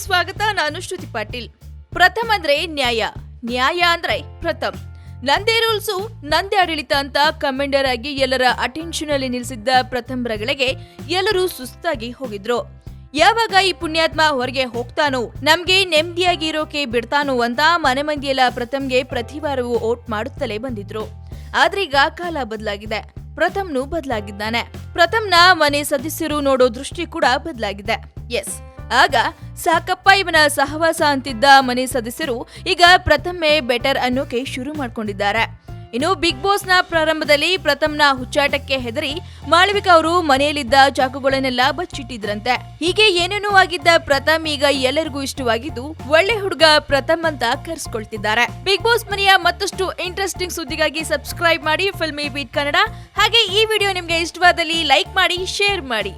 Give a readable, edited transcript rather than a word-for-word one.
ಸ್ವಾಗತ. ನಾನು ಶ್ರುತಿ ಪಾಟೀಲ್. ಪ್ರಥಮ್ ಅಂದ್ರೆ ನ್ಯಾಯ, ನ್ಯಾಯ ಅಂದ್ರೆ ಪ್ರಥಮ್. ನಂದೇ ರೂಲ್ಸು ನಂದೇ ಆಡಳಿತ ಅಂತ ಕಮೆಂಡರ್ ಆಗಿ ಎಲ್ಲರ ಅಟೆನ್ಷನ್ ಅಲ್ಲಿ ನಿಲ್ಲಿಸಿದ್ದ ಪ್ರಥಮ್ ರಗಳಿಗೆ ಎಲ್ಲರೂ ಸುಸ್ತಾಗಿ ಹೋಗಿದ್ರು. ಯಾವಾಗ ಈ ಪುಣ್ಯಾತ್ಮ ಹೊರಗೆ ಹೋಗ್ತಾನೋ, ನಮ್ಗೆ ನೆಮ್ಮದಿಯಾಗಿ ಇರೋಕೆ ಬಿಡ್ತಾನೋ ಅಂತ ಮನೆ ಮಂದಿಯೆಲ್ಲ ಪ್ರಥಮ್ಗೆ ಪ್ರತಿ ವಾರವೂ ಓಟ್ ಮಾಡುತ್ತಲೇ ಬಂದಿದ್ರು. ಆದ್ರೀಗ ಕಾಲ ಬದಲಾಗಿದೆ, ಪ್ರಥಮ್ನು ಬದಲಾಗಿದ್ದಾನೆ. ಪ್ರಥಮ್ನ ಮನೆ ಸದಸ್ಯರು ನೋಡೋ ದೃಷ್ಟಿ ಕೂಡ ಬದಲಾಗಿದೆ. ಎಸ್, ಆಗ ಸಾಕಪ್ಪ ಇವನ ಸಹವಾಸ ಅಂತಿದ್ದ ಮನೆ ಸದಸ್ಯರು ಈಗ ಪ್ರಥಮೇ ಬೆಟರ್ ಅನ್ನೋಕೆ ಶುರು ಮಾಡ್ಕೊಂಡಿದ್ದಾರೆ. ಇನ್ನು ಬಿಗ್ ಬಾಸ್ ನ ಪ್ರಾರಂಭದಲ್ಲಿ ಪ್ರಥಮ್ನ ಹುಚ್ಚಾಟಕ್ಕೆ ಹೆದರಿ ಮಾಳವಿಕಾ ಅವರು ಮನೆಯಲ್ಲಿದ್ದ ಚಾಕುಗಳನ್ನೆಲ್ಲ ಬಚ್ಚಿಟ್ಟಿದ್ರಂತೆ. ಹೀಗೆ ಏನೇನೋ ಆಗಿದ್ದ ಪ್ರಥಮ್ ಈಗ ಎಲ್ಲರಿಗೂ ಇಷ್ಟವಾಗಿದ್ದು ಒಳ್ಳೆ ಹುಡುಗ ಪ್ರಥಮ್ ಅಂತ ಕರೆಸ್ಕೊಳ್ತಿದ್ದಾರೆ. ಬಿಗ್ ಬಾಸ್ ಮನೆಯ ಮತ್ತಷ್ಟು ಇಂಟ್ರೆಸ್ಟಿಂಗ್ ಸುದ್ದಿಗಾಗಿ ಸಬ್ಸ್ಕ್ರೈಬ್ ಮಾಡಿ ಫಿಲ್ಮಿ ಬೀಟ್ ಕನ್ನಡ. ಹಾಗೆ ಈ ವಿಡಿಯೋ ನಿಮ್ಗೆ ಇಷ್ಟವಾದಲ್ಲಿ ಲೈಕ್ ಮಾಡಿ, ಶೇರ್ ಮಾಡಿ.